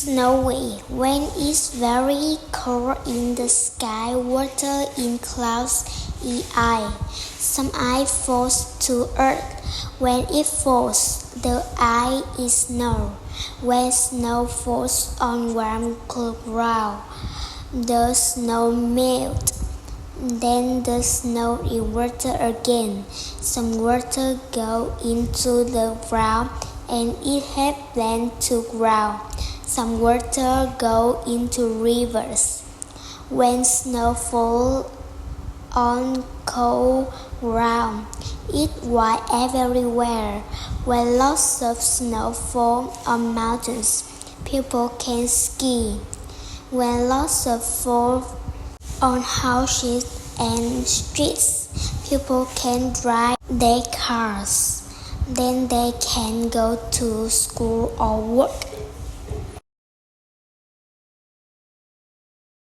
Snowy. When it's very cold in the sky, water in clouds is ice. Some ice falls to earth. When it falls, the ice is snow. When snow falls on warm ground, the snow melts. Then the snow is water again. Some water go into the ground and it helps plants to grow. Some water go into rivers. When snow falls on cold ground, it's white everywhere. When lots of snow falls on mountains, people can ski. When lots of fall on houses and streets, people can drive their cars. Then they can go to school or work.